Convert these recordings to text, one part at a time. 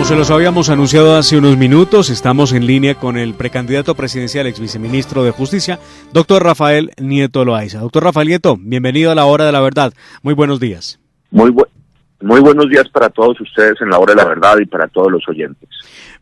se los habíamos anunciado hace unos minutos, estamos en línea con el precandidato presidencial, ex viceministro de Justicia, doctor Rafael Nieto Loaiza. Doctor Rafael Nieto, bienvenido a la Hora de la Verdad. Muy buenos días. Muy buenos días para todos ustedes en la Hora de la Verdad y para todos los oyentes.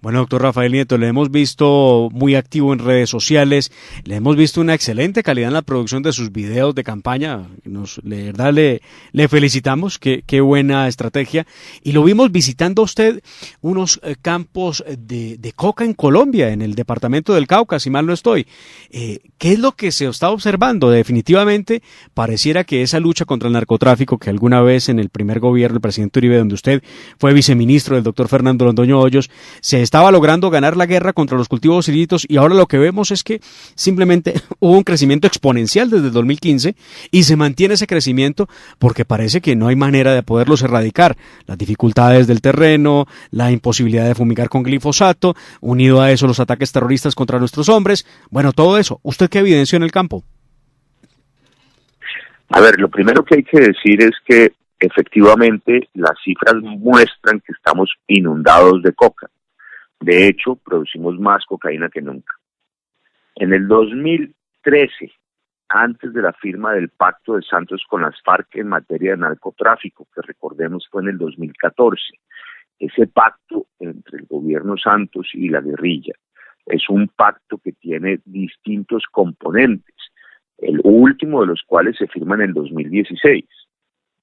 Bueno, doctor Rafael Nieto, le hemos visto muy activo en redes sociales, le hemos visto una excelente calidad en la producción de sus videos de campaña, de verdad le felicitamos, qué buena estrategia, y lo vimos visitando usted unos campos de coca en Colombia, en el departamento del Cauca, si mal no estoy. ¿Qué es lo que se está observando? Definitivamente pareciera que esa lucha contra el narcotráfico que alguna vez en el primer gobierno del presidente Uribe, donde usted fue viceministro del doctor Fernando Londoño Hoyos, se estaba logrando ganar la guerra contra los cultivos ilícitos, y ahora lo que vemos es que simplemente hubo un crecimiento exponencial desde el 2015 y se mantiene ese crecimiento porque parece que no hay manera de poderlos erradicar. Las dificultades del terreno, la imposibilidad de fumigar con glifosato, unido a eso los ataques terroristas contra nuestros hombres, bueno, todo eso. ¿Usted qué evidenció en el campo? A ver, lo primero que hay que decir es que efectivamente las cifras muestran que estamos inundados de coca. De hecho, producimos más cocaína que nunca. En el 2013, antes de la firma del Pacto de Santos con las FARC en materia de narcotráfico, que recordemos fue en el 2014, ese pacto entre el gobierno Santos y la guerrilla es un pacto que tiene distintos componentes, el último de los cuales se firma en el 2016.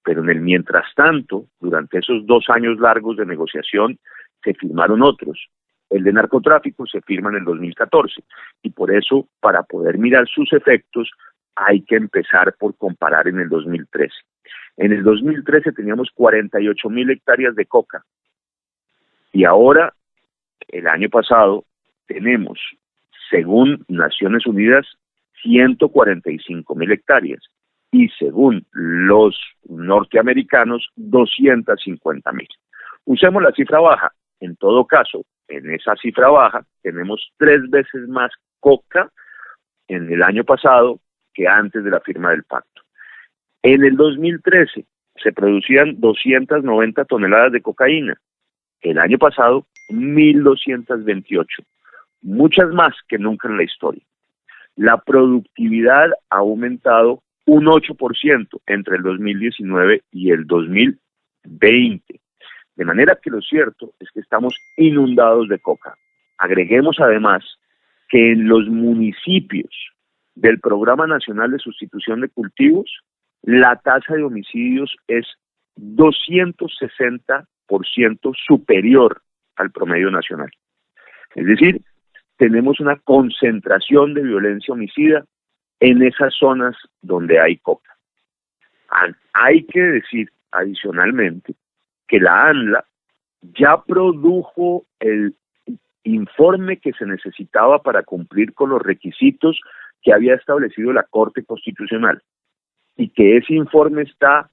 Pero en el mientras tanto, durante esos 2 años largos de negociación, se firmaron otros. El de narcotráfico se firma en el 2014 y por eso, para poder mirar sus efectos, hay que empezar por comparar en el 2013. En el 2013 teníamos 48,000 hectáreas de coca y ahora, el año pasado, tenemos, según Naciones Unidas, 145,000 hectáreas y según los norteamericanos, 250,000. Usemos la cifra baja. En todo caso, en esa cifra baja tenemos 3 veces más coca en el año pasado que antes de la firma del pacto. En el 2013 se producían 290 toneladas de cocaína. El año pasado, 1,228. Muchas más que nunca en la historia. La productividad ha aumentado un 8% entre el 2019 y el 2020. De manera que lo cierto es que estamos inundados de coca. Agreguemos además que en los municipios del Programa Nacional de Sustitución de Cultivos, la tasa de homicidios es 260% superior al promedio nacional. Es decir, tenemos una concentración de violencia homicida en esas zonas donde hay coca. Hay que decir adicionalmente que la ANLA ya produjo el informe que se necesitaba para cumplir con los requisitos que había establecido la Corte Constitucional y que ese informe está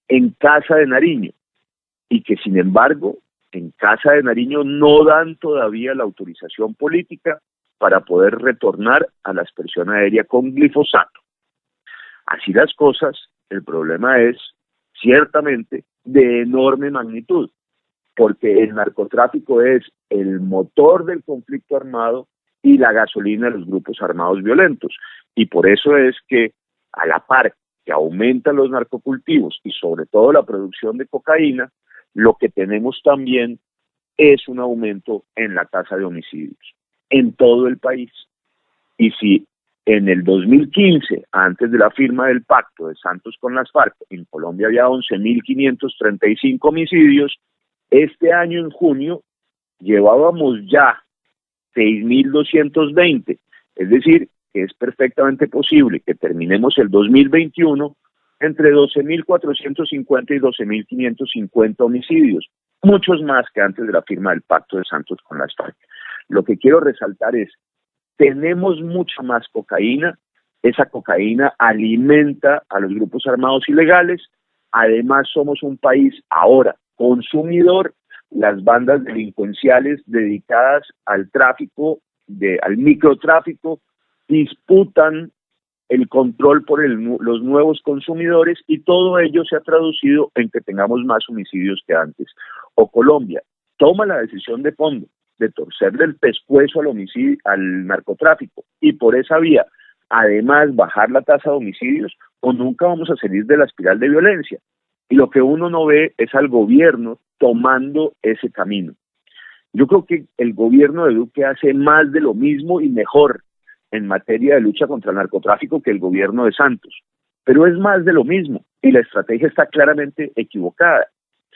en Casa de Nariño y que sin embargo en Casa de Nariño no dan todavía la autorización política para poder retornar a la aspersión aérea con glifosato. Así las cosas, el problema es ciertamente de enorme magnitud, porque el narcotráfico es el motor del conflicto armado y la gasolina de los grupos armados violentos, y por eso es que a la par que aumentan los narcocultivos y sobre todo la producción de cocaína, lo que tenemos también es un aumento en la tasa de homicidios en todo el país. Y si en el 2015, antes de la firma del pacto de Santos con las FARC, en Colombia había 11,535 homicidios, este año en junio llevábamos ya 6,220. Es decir, que es perfectamente posible que terminemos el 2021 entre 12,450 y 12,550 homicidios, muchos más que antes de la firma del pacto de Santos con las FARC. Lo que quiero resaltar es, tenemos mucha más cocaína, esa cocaína alimenta a los grupos armados ilegales, además somos un país ahora consumidor, las bandas delincuenciales dedicadas al tráfico, al microtráfico, disputan el control por los nuevos consumidores y todo ello se ha traducido en que tengamos más homicidios que antes. O Colombia, toma la decisión de fondo de torcerle el pescuezo al homicidio, al narcotráfico, y por esa vía, además, bajar la tasa de homicidios, o nunca vamos a salir de la espiral de violencia. Y lo que uno no ve es al gobierno tomando ese camino. Yo creo que el gobierno de Duque hace más de lo mismo y mejor en materia de lucha contra el narcotráfico que el gobierno de Santos, pero es más de lo mismo y la estrategia está claramente equivocada.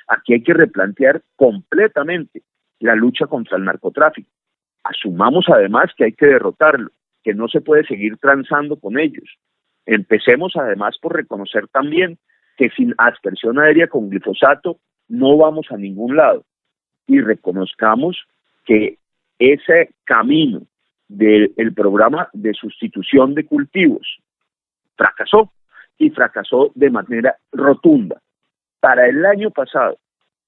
Aquí hay que replantear completamente la lucha contra el narcotráfico. Asumamos además que hay que derrotarlo, que no se puede seguir transando con ellos. Empecemos además por reconocer también que sin aspersión aérea con glifosato no vamos a ningún lado, y reconozcamos que ese camino del programa de sustitución de cultivos fracasó, y fracasó de manera rotunda. Para el año pasado,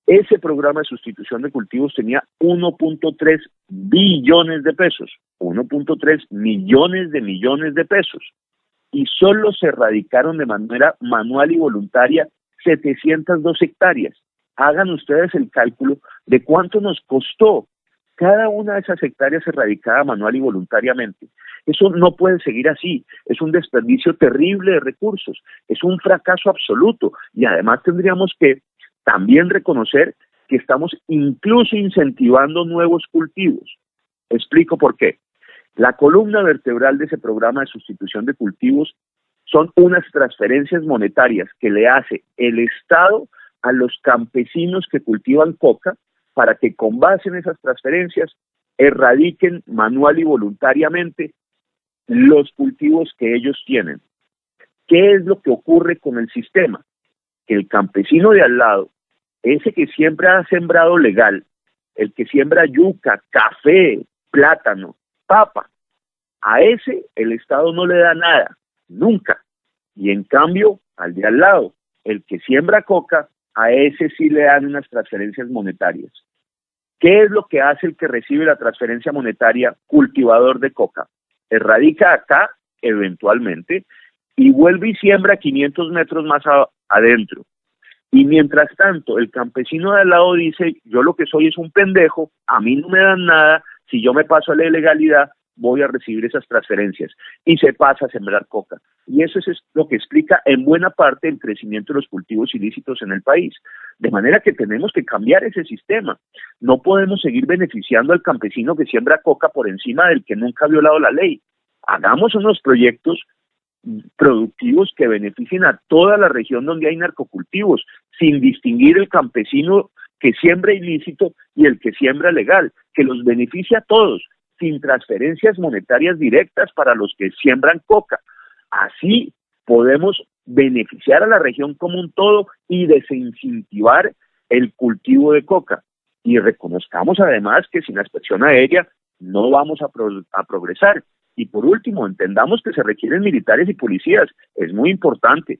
ese programa de sustitución de cultivos tenía 1.3 billones de pesos, 1.3 millones de pesos, y solo se erradicaron de manera manual y voluntaria 702 hectáreas. Hagan ustedes el cálculo de cuánto nos costó cada una de esas hectáreas erradicada manual y voluntariamente. Eso no puede seguir así, es un desperdicio terrible de recursos, es un fracaso absoluto, y además tendríamos que también reconocer que estamos incluso incentivando nuevos cultivos. Explico por qué. La columna vertebral de ese programa de sustitución de cultivos son unas transferencias monetarias que le hace el Estado a los campesinos que cultivan coca para que con base en esas transferencias erradiquen manual y voluntariamente los cultivos que ellos tienen. ¿Qué es lo que ocurre con el sistema? Que el campesino de al lado, ese que siempre ha sembrado legal, el que siembra yuca, café, plátano, papa, a ese el Estado no le da nada, nunca. Y en cambio, al de al lado, el que siembra coca, a ese sí le dan unas transferencias monetarias. ¿Qué es lo que hace el que recibe la transferencia monetaria cultivador de coca? Erradica acá, eventualmente, y vuelve y siembra 500 metros más adentro. Y mientras tanto, el campesino de al lado dice, yo lo que soy es un pendejo, a mí no me dan nada, si yo me paso a la ilegalidad, voy a recibir esas transferencias, y se pasa a sembrar coca. Y eso es lo que explica en buena parte el crecimiento de los cultivos ilícitos en el país. De manera que tenemos que cambiar ese sistema. No podemos seguir beneficiando al campesino que siembra coca por encima del que nunca ha violado la ley. Hagamos unos proyectos productivos que beneficien a toda la región donde hay narcocultivos, sin distinguir el campesino que siembra ilícito y el que siembra legal, que los beneficie a todos, sin transferencias monetarias directas para los que siembran coca. Así podemos beneficiar a la región como un todo y desincentivar el cultivo de coca. Y reconozcamos además que sin aspersión aérea no vamos a progresar. Y por último, entendamos que se requieren militares y policías, es muy importante,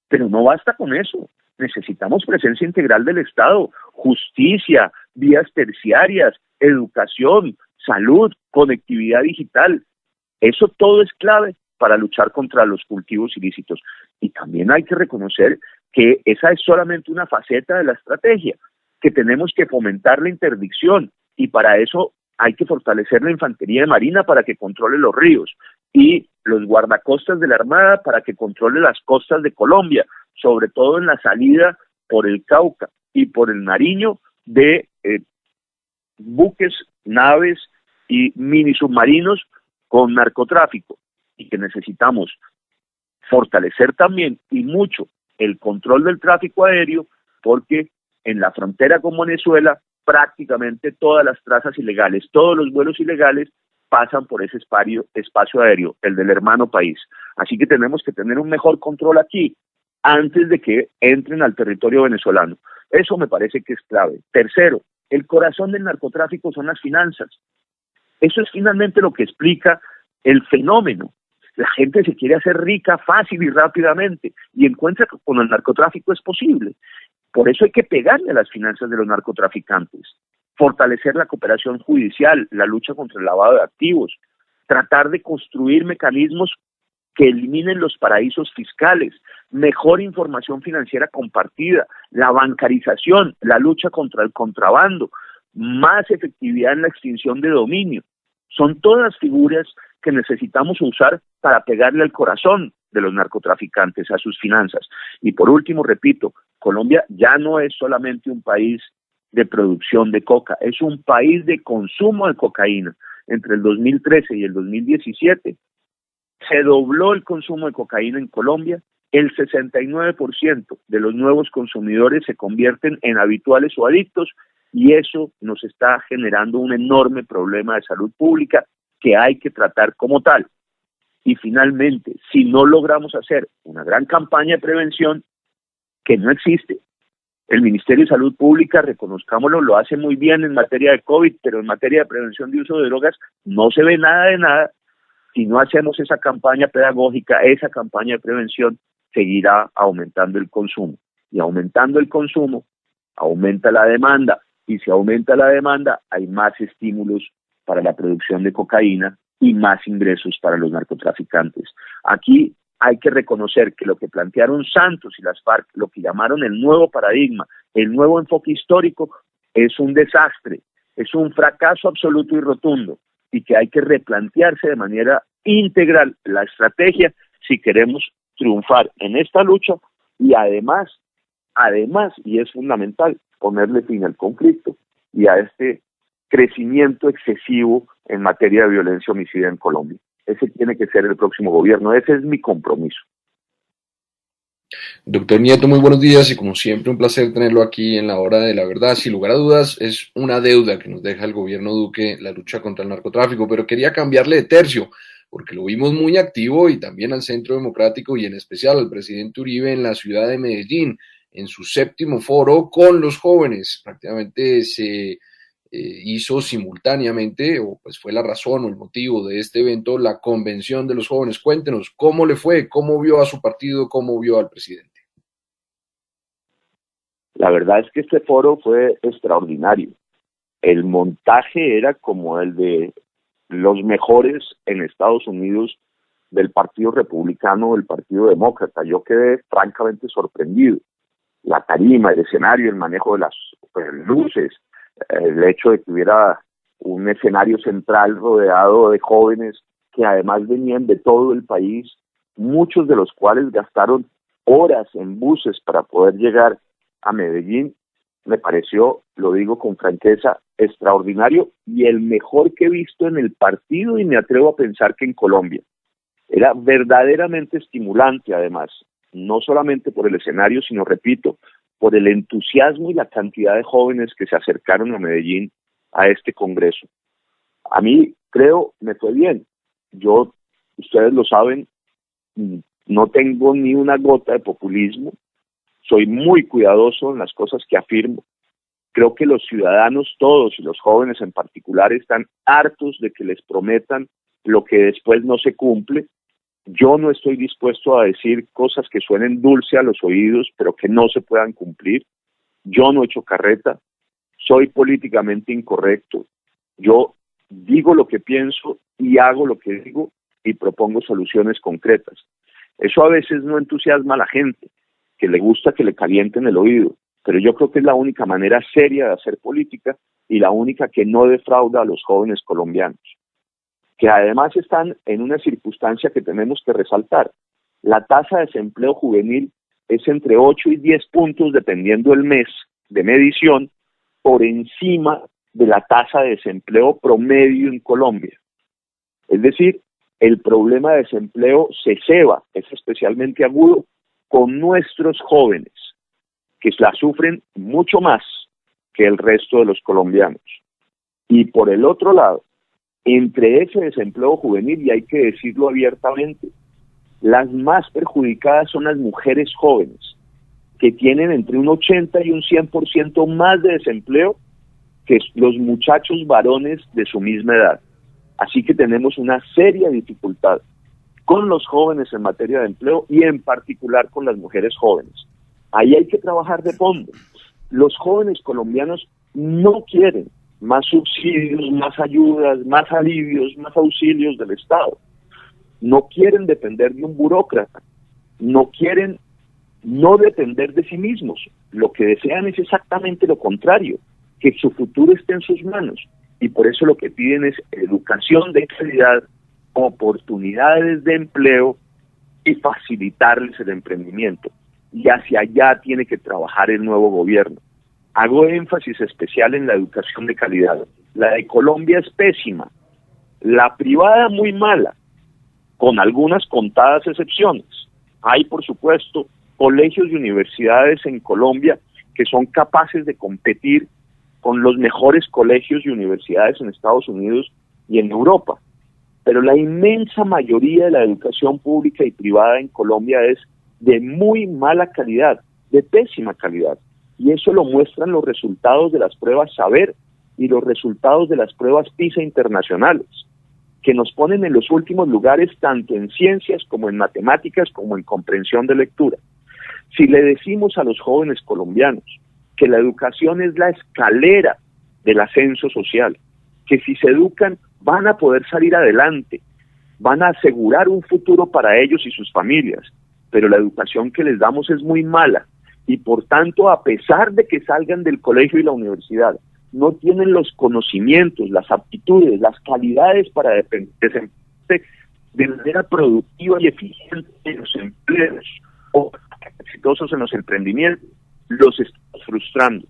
pero no basta con eso. Necesitamos presencia integral del Estado, justicia, vías terciarias, educación, salud, conectividad digital. Eso todo es clave para luchar contra los cultivos ilícitos. Y también hay que reconocer que esa es solamente una faceta de la estrategia, que tenemos que fomentar la interdicción, y para eso hay que fortalecer la infantería de marina para que controle los ríos, y los guardacostas de la Armada para que controle las costas de Colombia, sobre todo en la salida por el Cauca y por el Nariño de buques, naves y mini submarinos con narcotráfico, y que necesitamos fortalecer también y mucho el control del tráfico aéreo, porque en la frontera con Venezuela prácticamente todas las trazas ilegales, todos los vuelos ilegales pasan por ese espacio aéreo, el del hermano país. Así que tenemos que tener un mejor control aquí antes de que entren al territorio venezolano. Eso me parece que es clave. Tercero, el corazón del narcotráfico son las finanzas. Eso es finalmente lo que explica el fenómeno. La gente se quiere hacer rica fácil y rápidamente y encuentra que con el narcotráfico es posible. Por eso hay que pegarle a las finanzas de los narcotraficantes, fortalecer la cooperación judicial, la lucha contra el lavado de activos, tratar de construir mecanismos que eliminen los paraísos fiscales, mejor información financiera compartida, la bancarización, la lucha contra el contrabando, más efectividad en la extinción de dominio. Son todas figuras que necesitamos usar para pegarle al corazón de los narcotraficantes, a sus finanzas. Y por último, repito, Colombia ya no es solamente un país de producción de coca, es un país de consumo de cocaína. Entre el 2013 y el 2017 se dobló el consumo de cocaína en Colombia. El 69% de los nuevos consumidores se convierten en habituales o adictos, y eso nos está generando un enorme problema de salud pública que hay que tratar como tal. Y finalmente, si no logramos hacer una gran campaña de prevención, que no existe, el Ministerio de Salud Pública, reconozcámoslo, lo hace muy bien en materia de COVID, pero en materia de prevención de uso de drogas no se ve nada de nada. Si no hacemos esa campaña pedagógica, esa campaña de prevención, seguirá aumentando el consumo. Y aumentando el consumo, aumenta la demanda. Y si aumenta la demanda, hay más estímulos para la producción de cocaína y más ingresos para los narcotraficantes. Aquí hay que reconocer que lo que plantearon Santos y las FARC, lo que llamaron el nuevo paradigma, el nuevo enfoque histórico, es un desastre, es un fracaso absoluto y rotundo, y que hay que replantearse de manera integral la estrategia si queremos triunfar en esta lucha y además, y es fundamental, ponerle fin al conflicto y a este crecimiento excesivo en materia de violencia homicida en Colombia. Ese tiene que ser el próximo gobierno, ese es mi compromiso. Doctor Nieto, muy buenos días y como siempre un placer tenerlo aquí en la hora de la verdad. Sin lugar a dudas es una deuda que nos deja el gobierno Duque la lucha contra el narcotráfico, pero quería cambiarle de tercio porque lo vimos muy activo y también al Centro Democrático y en especial al presidente Uribe en la ciudad de Medellín, en su 7º foro con los jóvenes. Prácticamente se hizo simultáneamente, o pues fue la razón o el motivo de este evento, la convención de los jóvenes. Cuéntenos, ¿cómo le fue? ¿Cómo vio a su partido? ¿Cómo vio al presidente? La verdad es que este foro fue extraordinario. El montaje era como el de los mejores en Estados Unidos del Partido Republicano o del Partido Demócrata. Yo quedé francamente sorprendido. La tarima, el escenario, el manejo de las luces, el hecho de que hubiera un escenario central rodeado de jóvenes que además venían de todo el país, muchos de los cuales gastaron horas en buses para poder llegar a Medellín, me pareció, lo digo con franqueza, extraordinario y el mejor que he visto en el partido, y me atrevo a pensar que en Colombia. Era verdaderamente estimulante, además, no solamente por el escenario, sino, repito, por el entusiasmo y la cantidad de jóvenes que se acercaron a Medellín a este congreso. A mí, creo, me fue bien. Yo, ustedes lo saben, no tengo ni una gota de populismo, soy muy cuidadoso en las cosas que afirmo. Creo que los ciudadanos todos, y los jóvenes en particular, están hartos de que les prometan lo que después no se cumple. Yo no estoy dispuesto a decir cosas que suenen dulce a los oídos, pero que no se puedan cumplir. Yo no echo carreta, soy políticamente incorrecto. Yo digo lo que pienso y hago lo que digo y propongo soluciones concretas. Eso a veces no entusiasma a la gente, que le gusta que le calienten el oído, pero yo creo que es la única manera seria de hacer política y la única que no defrauda a los jóvenes colombianos, que además están en una circunstancia que tenemos que resaltar. La tasa de desempleo juvenil es entre 8 y 10 puntos, dependiendo el mes de medición, por encima de la tasa de desempleo promedio en Colombia. Es decir, el problema de desempleo se ceba, es especialmente agudo con nuestros jóvenes, que la sufren mucho más que el resto de los colombianos. Y por el otro lado, entre ese desempleo juvenil, y hay que decirlo abiertamente, las más perjudicadas son las mujeres jóvenes, que tienen entre un 80 y un 100% más de desempleo que los muchachos varones de su misma edad. Así que tenemos una seria dificultad con los jóvenes en materia de empleo y en particular con las mujeres jóvenes. Ahí hay que trabajar de fondo. Los jóvenes colombianos no quieren más subsidios, más ayudas, más alivios, más auxilios del Estado. No quieren depender de un burócrata, no quieren no depender de sí mismos. Lo que desean es exactamente lo contrario, que su futuro esté en sus manos. Y por eso lo que piden es educación de calidad, oportunidades de empleo y facilitarles el emprendimiento. Y hacia allá tiene que trabajar el nuevo gobierno. Hago énfasis especial en la educación de calidad. La de Colombia es pésima, la privada muy mala, con algunas contadas excepciones. Hay, por supuesto, colegios y universidades en Colombia que son capaces de competir con los mejores colegios y universidades en Estados Unidos y en Europa. Pero la inmensa mayoría de la educación pública y privada en Colombia es de muy mala calidad, de pésima calidad. Y eso lo muestran los resultados de las pruebas Saber y los resultados de las pruebas PISA internacionales, que nos ponen en los últimos lugares tanto en ciencias como en matemáticas como en comprensión de lectura. Si le decimos a los jóvenes colombianos que la educación es la escalera del ascenso social, que si se educan van a poder salir adelante, van a asegurar un futuro para ellos y sus familias, pero la educación que les damos es muy mala y por tanto, a pesar de que salgan del colegio y la universidad, no tienen los conocimientos, las aptitudes, las calidades para desempeñarse de manera productiva y eficiente en los empleos o exitosos en los emprendimientos, los estamos frustrando.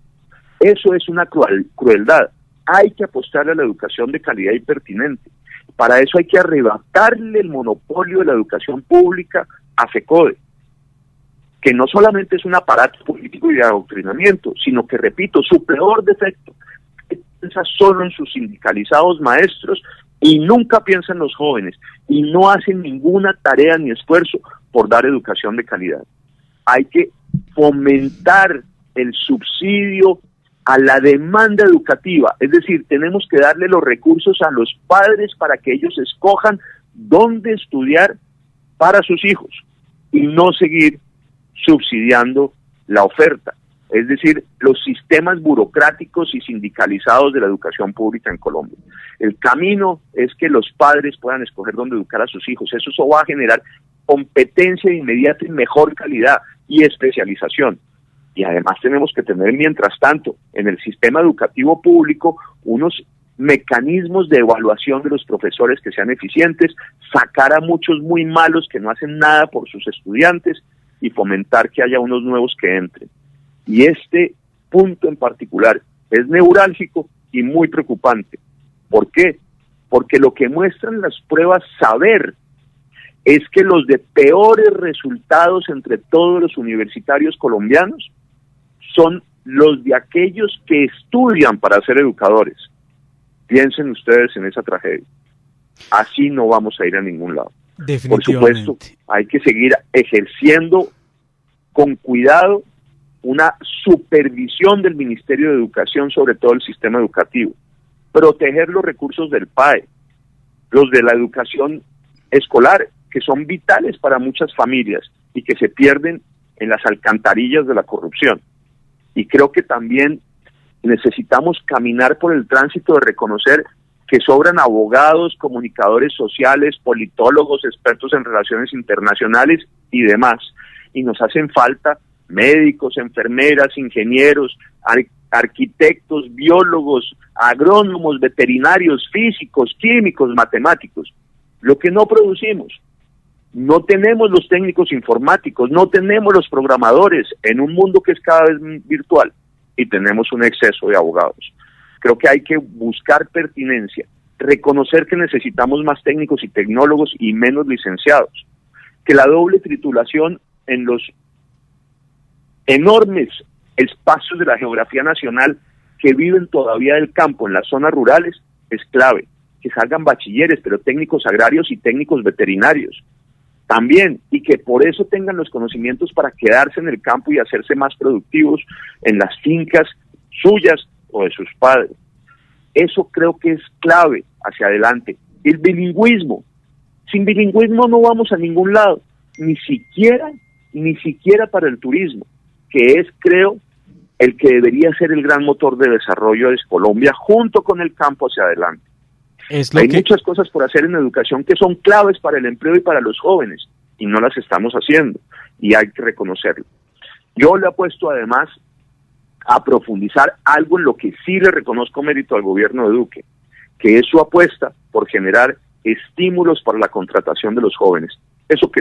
Eso es una crueldad. Hay que apostarle a la educación de calidad y pertinente. Para eso hay que arrebatarle el monopolio de la educación pública a FECODE, que no solamente es un aparato político y de adoctrinamiento, sino que, repito, su peor defecto piensa solo en sus sindicalizados maestros y nunca piensa en los jóvenes y no hacen ninguna tarea ni esfuerzo por dar educación de calidad. Hay que fomentar el subsidio a la demanda educativa, es decir, tenemos que darle los recursos a los padres para que ellos escojan dónde estudiar para sus hijos y no seguir subsidiando la oferta, es decir, los sistemas burocráticos y sindicalizados de la educación pública en Colombia. El camino es que los padres puedan escoger dónde educar a sus hijos. Eso va a generar competencia inmediata y mejor calidad y especialización. Y además tenemos que tener, mientras tanto, en el sistema educativo público, unos mecanismos de evaluación de los profesores que sean eficientes, sacar a muchos muy malos que no hacen nada por sus estudiantes y fomentar que haya unos nuevos que entren. Y este punto en particular es neurálgico y muy preocupante. ¿Por qué? Porque lo que muestran las pruebas Saber es que los de peores resultados entre todos los universitarios colombianos son los de aquellos que estudian para ser educadores. Piensen ustedes en esa tragedia. Así no vamos a ir a ningún lado. Por supuesto, hay que seguir ejerciendo con cuidado una supervisión del Ministerio de Educación sobre todo el sistema educativo, proteger los recursos del PAE, los de la educación escolar, que son vitales para muchas familias y que se pierden en las alcantarillas de la corrupción. Y creo que también necesitamos caminar por el tránsito de reconocer que sobran abogados, comunicadores sociales, politólogos, expertos en relaciones internacionales y demás. Y nos hacen falta médicos, enfermeras, ingenieros, arquitectos, biólogos, agrónomos, veterinarios, físicos, químicos, matemáticos. Lo que no producimos, no tenemos los técnicos informáticos, no tenemos los programadores en un mundo que es cada vez virtual y tenemos un exceso de abogados. Creo que hay que buscar pertinencia, reconocer que necesitamos más técnicos y tecnólogos y menos licenciados, que la doble titulación en los enormes espacios de la geografía nacional que viven todavía del campo en las zonas rurales es clave, que salgan bachilleres, pero técnicos agrarios y técnicos veterinarios también, y que por eso tengan los conocimientos para quedarse en el campo y hacerse más productivos en las fincas suyas o de sus padres. Eso creo que es clave hacia adelante. El bilingüismo. Sin bilingüismo no vamos a ningún lado, ni siquiera para el turismo, que es, creo, el que debería ser el gran motor de desarrollo de Colombia junto con el campo hacia adelante. Hay muchas cosas por hacer en educación que son claves para el empleo y para los jóvenes, y no las estamos haciendo, y hay que reconocerlo. Yo le apuesto además a profundizar algo en lo que sí le reconozco mérito al gobierno de Duque, que es su apuesta por generar estímulos para la contratación de los jóvenes. Eso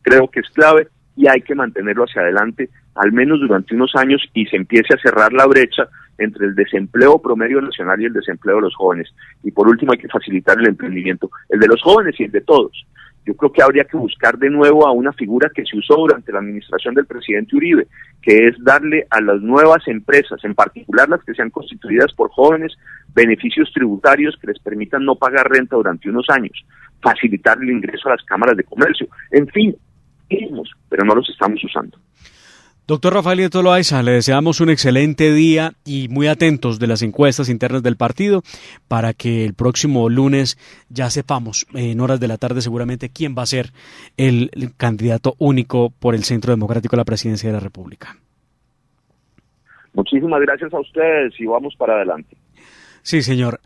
creo que es clave y hay que mantenerlo hacia adelante, al menos durante unos años, y se empiece a cerrar la brecha entre el desempleo promedio nacional y el desempleo de los jóvenes. Y por último hay que facilitar el emprendimiento, el de los jóvenes y el de todos. Yo creo que habría que buscar de nuevo a una figura que se usó durante la administración del presidente Uribe, que es darle a las nuevas empresas, en particular las que sean constituidas por jóvenes, beneficios tributarios que les permitan no pagar renta durante unos años, facilitar el ingreso a las cámaras de comercio, en fin, pero no los estamos usando. Doctor Rafael Nieto Loaiza, le deseamos un excelente día y muy atentos de las encuestas internas del partido para que el próximo lunes ya sepamos, en horas de la tarde seguramente, quién va a ser el candidato único por el Centro Democrático a la presidencia de la República. Muchísimas gracias a ustedes y vamos para adelante. Sí, señor.